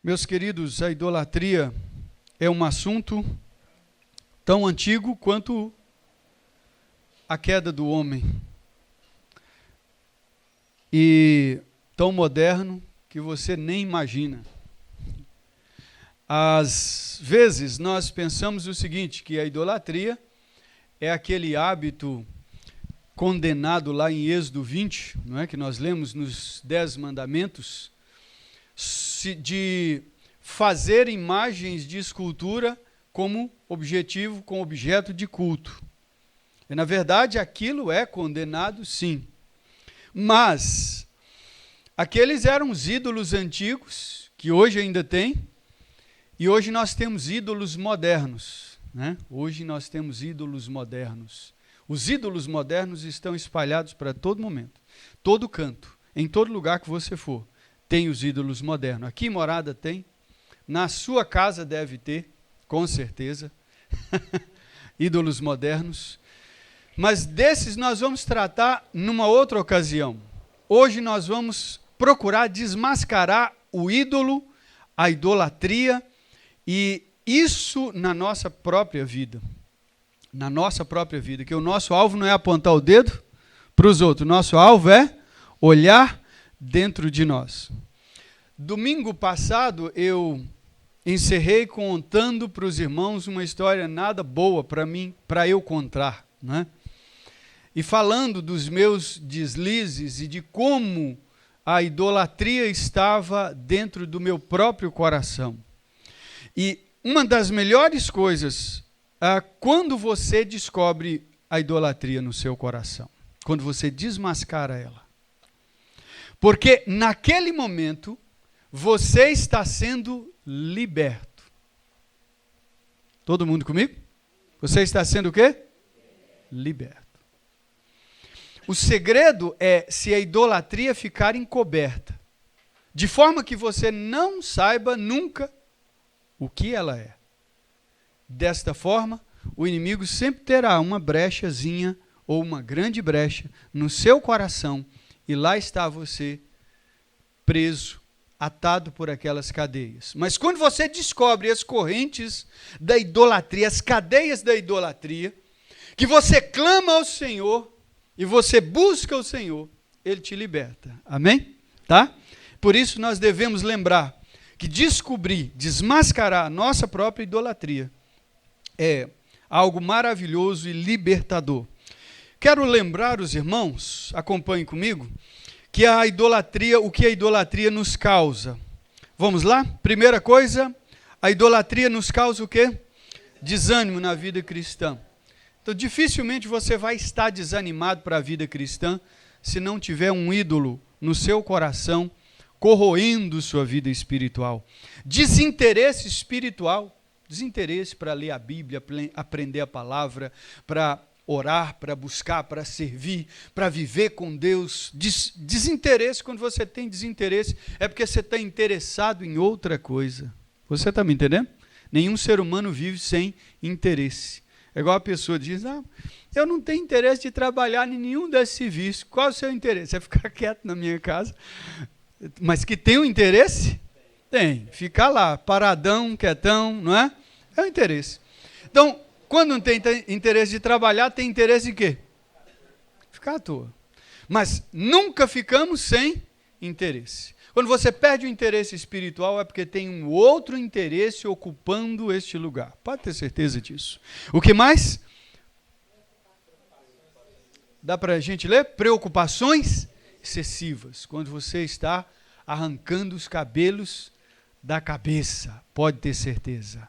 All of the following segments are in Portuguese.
Meus queridos, a idolatria é um assunto tão antigo quanto a queda do homem. E tão moderno que você nem imagina. Às vezes nós pensamos o seguinte, que a idolatria é aquele hábito condenado lá em Êxodo 20, não é? Que nós lemos nos 10 mandamentos, de fazer imagens de escultura como objetivo, com objeto de culto. E, na verdade, aquilo é condenado, sim. Mas aqueles eram os ídolos antigos, que hoje ainda tem, e hoje nós temos ídolos modernos, né? Hoje nós temos ídolos modernos. Os ídolos modernos estão espalhados para todo momento, todo canto, em todo lugar que você for. Tem os ídolos modernos. Aqui em Morada tem, na sua casa deve ter, com certeza, ídolos modernos. Mas desses nós vamos tratar numa outra ocasião. Hoje nós vamos procurar desmascarar o ídolo, a idolatria, e isso na nossa própria vida. Na nossa própria vida, que o nosso alvo não é apontar o dedo para os outros, o nosso alvo é olhar dentro de nós. Domingo passado eu encerrei contando para os irmãos uma história nada boa para mim, para eu contar, né? E falando dos meus deslizes e de como a idolatria estava dentro do meu próprio coração. E uma das melhores coisas quando você descobre a idolatria no seu coração, quando você desmascara ela. Porque naquele momento, você está sendo liberto. Todo mundo comigo? Você está sendo o quê? Liberto. O segredo é se a idolatria ficar encoberta, de forma que você não saiba nunca o que ela é. Desta forma, o inimigo sempre terá uma brechazinha ou uma grande brecha no seu coração e lá está você preso, atado por aquelas cadeias. Mas quando você descobre as correntes da idolatria, as cadeias da idolatria, que você clama ao Senhor e você busca o Senhor, Ele te liberta. Amém? Tá? Por isso nós devemos lembrar que descobrir, desmascarar a nossa própria idolatria é algo maravilhoso e libertador. Quero lembrar os irmãos, acompanhem comigo, que a idolatria, o que a idolatria nos causa. Vamos lá? Primeira coisa, a idolatria nos causa o quê? Desânimo na vida cristã. Então, dificilmente você vai estar desanimado para a vida cristã se não tiver um ídolo no seu coração corroendo sua vida espiritual. Desinteresse espiritual. Desinteresse para ler a Bíblia, aprender a palavra, para orar, para buscar, para servir, para viver com Deus. Desinteresse, quando você tem desinteresse, é porque você está interessado em outra coisa. Você está me entendendo? Nenhum ser humano vive sem interesse. É igual a pessoa diz, eu não tenho interesse de trabalhar em nenhum desses serviços. Qual é o seu interesse? É ficar quieto na minha casa. Mas que tem um interesse? Tem. Ficar lá, paradão, quietão, não é? É o interesse. Então, quando não tem interesse de trabalhar, tem interesse em quê? Ficar à toa. Mas nunca ficamos sem interesse. Quando você perde o interesse espiritual, é porque tem um outro interesse ocupando este lugar. Pode ter certeza disso. O que mais? Dá para a gente ler? Preocupações excessivas. Quando você está arrancando os cabelos da cabeça, pode ter certeza.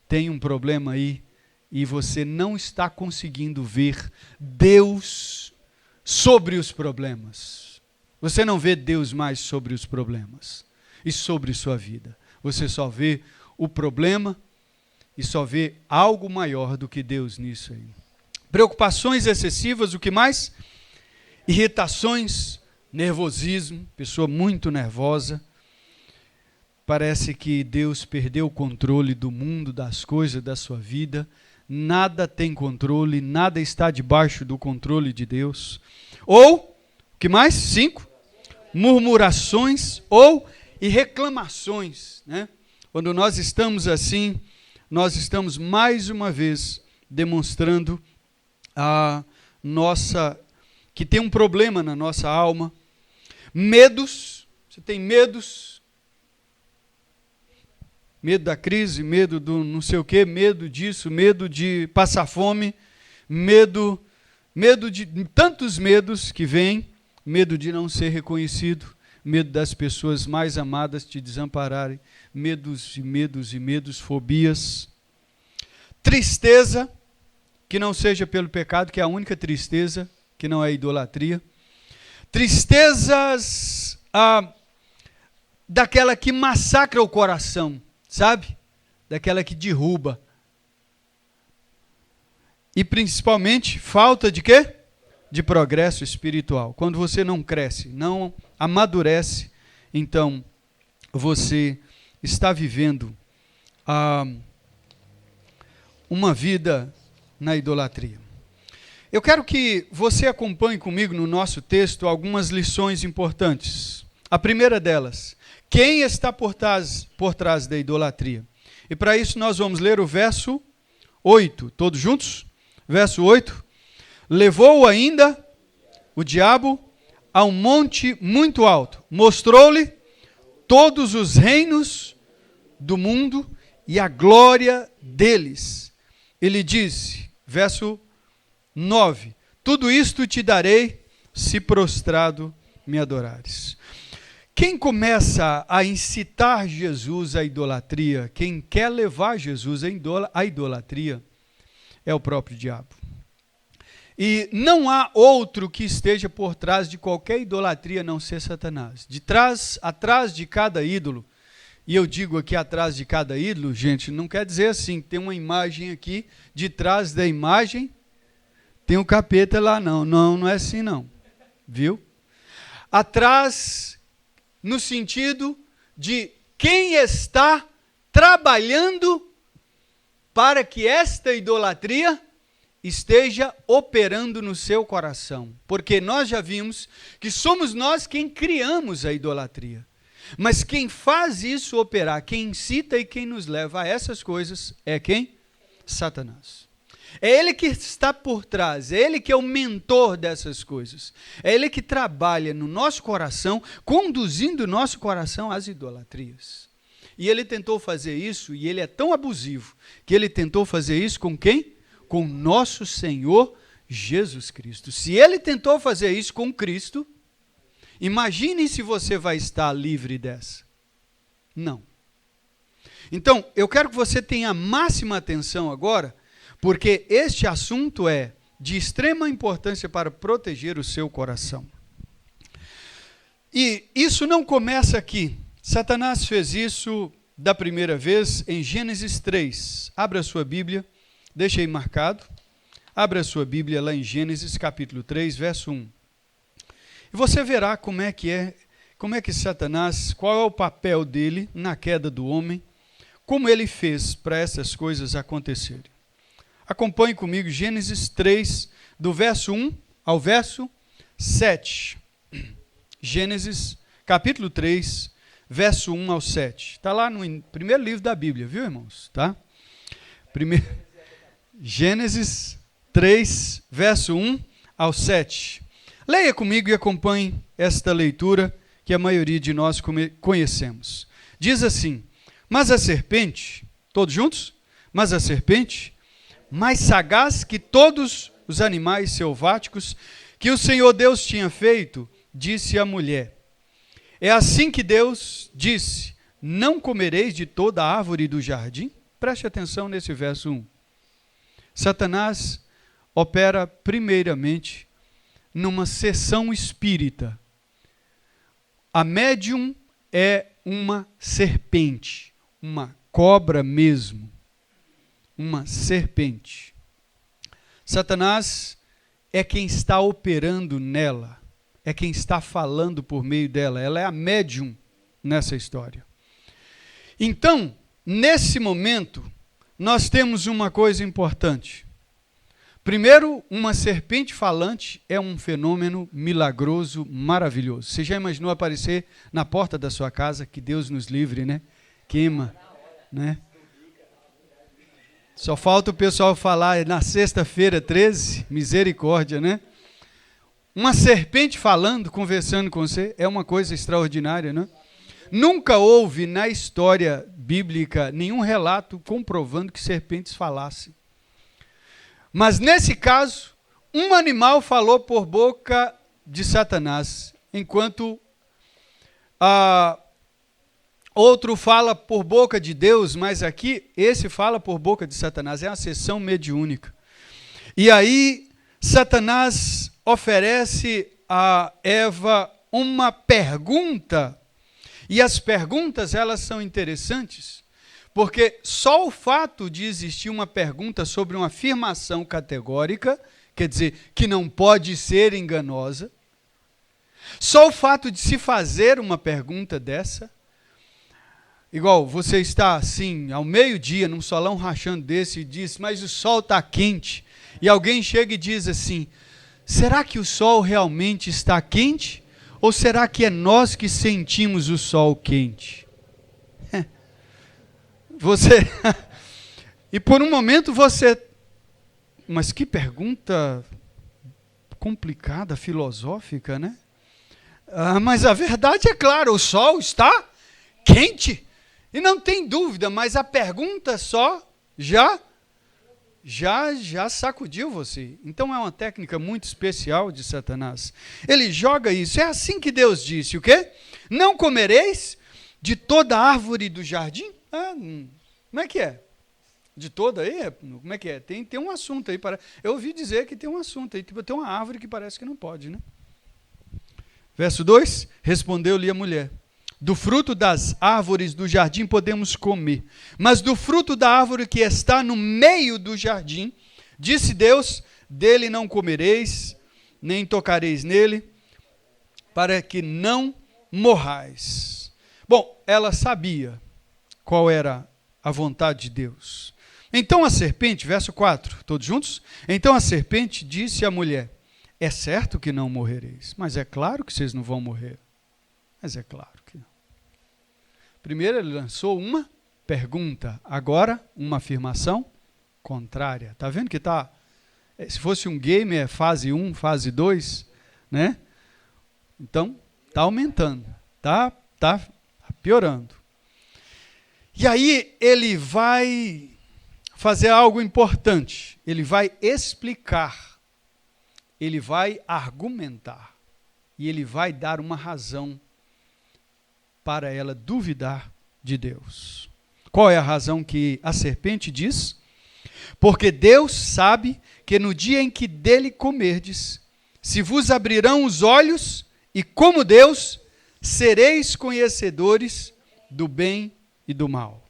Tem um problema aí e você não está conseguindo ver Deus sobre os problemas. Você não vê Deus mais sobre os problemas e sobre sua vida. Você só vê o problema e só vê algo maior do que Deus nisso aí. Preocupações excessivas, o que mais? Irritações, nervosismo, pessoa muito nervosa. Parece que Deus perdeu o controle do mundo, das coisas, da sua vida. Nada tem controle, nada está debaixo do controle de Deus. Ou, o que mais? 5. Murmurações ou e reclamações, né? Quando nós estamos assim, nós estamos mais uma vez demonstrando que tem um problema na nossa alma. Medos, você tem medos, medo da crise, medo do não sei o quê, medo disso, medo de passar fome, medo de tantos medos que vêm, medo de não ser reconhecido, medo das pessoas mais amadas te desampararem, medos e medos e medos, fobias, tristeza, que não seja pelo pecado, que é a única tristeza, que não é idolatria, tristezas daquela que massacra o coração, sabe? Daquela que derruba. E principalmente, falta de quê? De progresso espiritual. Quando você não cresce, não amadurece, então você está vivendo uma vida na idolatria. Eu quero que você acompanhe comigo no nosso texto algumas lições importantes. A primeira delas, quem está por trás da idolatria? E para isso nós vamos ler o verso 8, todos juntos? Verso 8. Levou ainda o diabo a um monte muito alto, mostrou-lhe todos os reinos do mundo e a glória deles. Ele disse, verso 9, tudo isto te darei se prostrado me adorares. Quem começa a incitar Jesus à idolatria, quem quer levar Jesus à idolatria, é o próprio diabo. E não há outro que esteja por trás de qualquer idolatria a não ser Satanás. Atrás de cada ídolo, e eu digo aqui atrás de cada ídolo, gente, não quer dizer assim, tem uma imagem aqui, de trás da imagem tem um capeta lá, não. Não é assim não, viu? Atrás, no sentido de quem está trabalhando para que esta idolatria esteja operando no seu coração. Porque nós já vimos que somos nós quem criamos a idolatria. Mas quem faz isso operar, quem incita e quem nos leva a essas coisas é quem? Satanás. É ele que está por trás, é ele que é o mentor dessas coisas. É ele que trabalha no nosso coração, conduzindo o nosso coração às idolatrias. E ele tentou fazer isso, e ele é tão abusivo, que ele tentou fazer isso com quem? Com nosso Senhor Jesus Cristo. Se ele tentou fazer isso com Cristo, imagine se você vai estar livre dessa. Não. Então, eu quero que você tenha a máxima atenção agora, porque este assunto é de extrema importância para proteger o seu coração. E isso não começa aqui. Satanás fez isso da primeira vez em Gênesis 3. Abra a sua Bíblia, deixa aí marcado. Abra a sua Bíblia lá em Gênesis capítulo 3, verso 1. E você verá como é que Satanás, qual é o papel dele na queda do homem, como ele fez para essas coisas acontecerem. Acompanhe comigo Gênesis 3, do verso 1 ao verso 7. Gênesis, capítulo 3, verso 1 ao 7. Está lá no primeiro livro da Bíblia, viu, irmãos? Tá? Gênesis 3, verso 1 ao 7. Leia comigo e acompanhe esta leitura que a maioria de nós conhecemos. Diz assim, mas a serpente, todos juntos? Mas a serpente, mais sagaz que todos os animais selváticos que o Senhor Deus tinha feito, disse à mulher, é assim que Deus disse, não comereis de toda a árvore do jardim? Preste atenção nesse verso 1. Satanás opera primeiramente numa sessão espírita. A médium é uma serpente, uma cobra mesmo, uma serpente. Satanás é quem está operando nela, é quem está falando por meio dela, ela é a médium nessa história. Então, nesse momento, nós temos uma coisa importante. Primeiro, uma serpente falante é um fenômeno milagroso, maravilhoso. Você já imaginou aparecer na porta da sua casa? Que Deus nos livre, né? Queima, né? Só falta o pessoal falar na sexta-feira 13, misericórdia, né? Uma serpente falando, conversando com você, é uma coisa extraordinária, né? Nunca houve na história bíblica nenhum relato comprovando que serpentes falassem. Mas nesse caso, um animal falou por boca de Satanás, enquanto outro fala por boca de Deus, mas aqui esse fala por boca de Satanás, é uma sessão mediúnica. E aí Satanás oferece a Eva uma pergunta, e as perguntas elas são interessantes, porque só o fato de existir uma pergunta sobre uma afirmação categórica, quer dizer, que não pode ser enganosa, só o fato de se fazer uma pergunta dessa, igual você está assim, ao meio-dia, num solão rachando desse, e diz, mas o sol está quente, e alguém chega e diz assim, será que o sol realmente está quente? Ou será que é nós que sentimos o sol quente? Você, e por um momento você, mas que pergunta complicada, filosófica, né? Mas a verdade é clara, o sol está quente, e não tem dúvida, mas a pergunta só já sacudiu você. Então é uma técnica muito especial de Satanás. Ele joga isso, é assim que Deus disse, o quê? Não comereis de toda árvore do jardim? Como é que é? De toda aí? Como é que é? Tem um assunto aí. Eu ouvi dizer que tem um assunto aí. Tipo, tem uma árvore que parece que não pode, né? Verso 2, respondeu-lhe a mulher, do fruto das árvores do jardim podemos comer, mas do fruto da árvore que está no meio do jardim, disse Deus, dele não comereis, nem tocareis nele, para que não morrais. Bom, ela sabia qual era a vontade de Deus. Então a serpente, verso 4, todos juntos? Então a serpente disse à mulher, é certo que não morrereis, mas é claro que vocês não vão morrer. Mas é claro que não. Primeiro ele lançou uma pergunta, agora uma afirmação contrária. Está vendo que está, se fosse um game é fase 1, fase 2, né? Então, está aumentando, está piorando. E aí ele vai fazer algo importante, ele vai explicar, ele vai argumentar, e ele vai dar uma razão para ela duvidar de Deus. Qual é a razão que a serpente diz? Porque Deus sabe que no dia em que dele comerdes, se vos abrirão os olhos, e como Deus, sereis conhecedores do bem e do mal.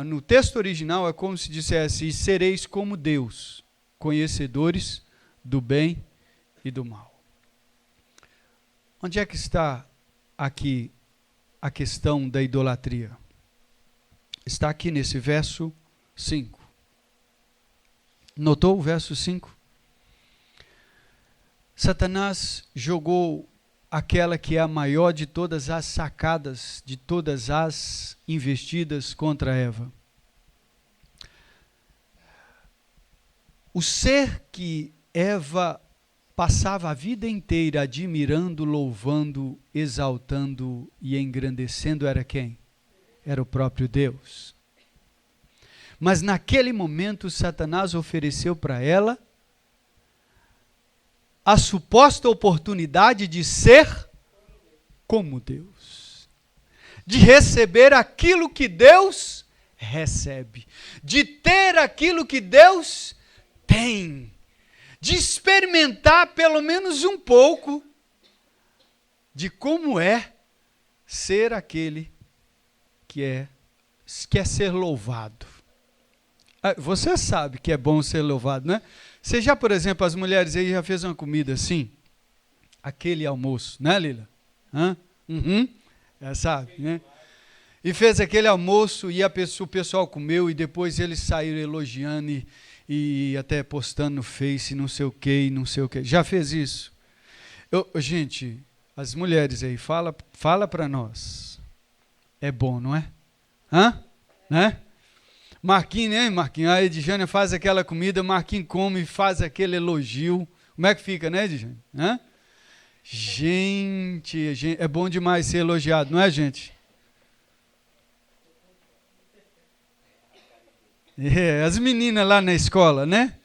No texto original é como se dissesse, e sereis como Deus, conhecedores do bem e do mal. Onde é que está aqui a questão da idolatria? Está aqui nesse verso 5. Notou o verso 5? Satanás jogou aquela que é a maior de todas as sacadas, de todas as investidas contra Eva. O ser que Eva passava a vida inteira admirando, louvando, exaltando e engrandecendo era quem? Era o próprio Deus. Mas naquele momento Satanás ofereceu para ela a suposta oportunidade de ser como Deus, de receber aquilo que Deus recebe, de ter aquilo que Deus tem, de experimentar pelo menos um pouco de como é ser aquele que quer ser louvado. Você sabe que é bom ser louvado, né? Você já, por exemplo, as mulheres aí já fez uma comida assim? Aquele almoço, né, Lila? Sabe, né? E fez aquele almoço e o pessoal comeu e depois eles saíram elogiando e até postando no Face, não sei o que, não sei o que. Já fez isso? Gente, as mulheres aí, fala para nós. É bom, não é? Hã? Né? Marquinhos, né, Marquinhos? A Edjânia faz aquela comida, Marquinhos come e faz aquele elogio. Como é que fica, né, Edjânia? Hã? Gente, é bom demais ser elogiado, não é, gente? As meninas lá na escola, né?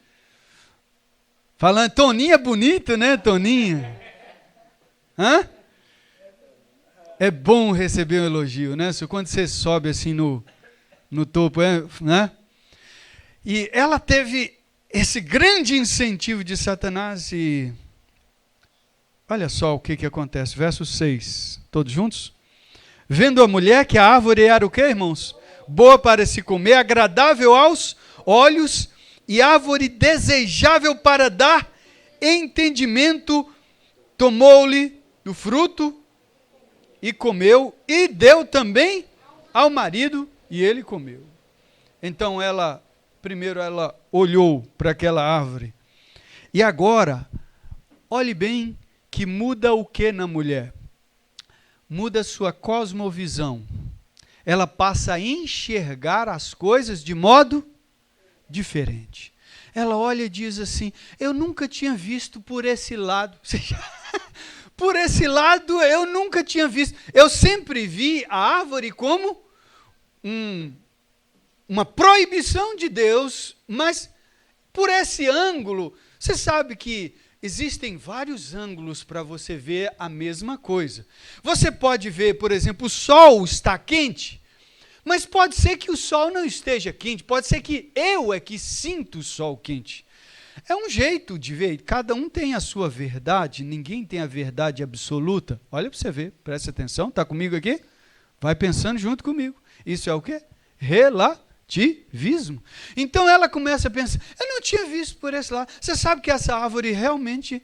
Falando, Toninha é bonito, né, Toninha? Hã? É bom receber um elogio, né? Quando você sobe assim no topo, né? E ela teve esse grande incentivo de Satanás e olha só o que acontece. Verso 6, todos juntos? Vendo a mulher que a árvore era o quê, irmãos? Boa para se comer, agradável aos olhos e árvore desejável para dar entendimento, tomou-lhe do fruto e comeu e deu também ao marido e ele comeu. Então primeiro ela olhou para aquela árvore e agora, olhe bem que muda o que na mulher? Muda sua cosmovisão. Ela passa a enxergar as coisas de modo diferente. Ela olha e diz assim, eu nunca tinha visto por esse lado. Por esse lado eu nunca tinha visto. Eu sempre vi a árvore como uma proibição de Deus, mas por esse ângulo, você sabe que existem vários ângulos para você ver a mesma coisa. Você pode ver, por exemplo, o sol está quente, mas pode ser que o sol não esteja quente, pode ser que eu é que sinto o sol quente. É um jeito de ver, cada um tem a sua verdade, ninguém tem a verdade absoluta. Olha para você ver, presta atenção, está comigo aqui? Vai pensando junto comigo. Isso é o quê? Relativismo. Então ela começa a pensar, eu não tinha visto por esse lado. Você sabe que essa árvore realmente,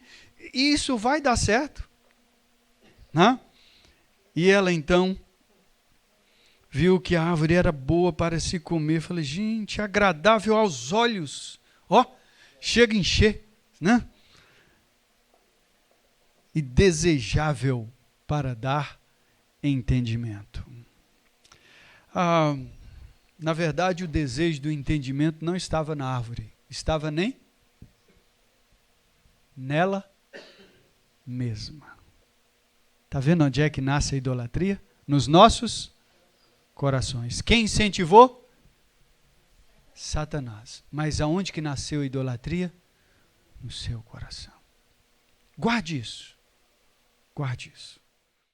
isso vai dar certo? Né? E ela então viu que a árvore era boa para se comer. Falei, gente, agradável aos olhos. Ó, chega a encher, né? E desejável para dar entendimento. Na verdade, o desejo do entendimento não estava na árvore, estava nem nela mesma. Está vendo onde é que nasce a idolatria? Nos nossos corações. Quem incentivou? Satanás. Mas aonde que nasceu a idolatria? No seu coração. Guarde isso. Guarde isso.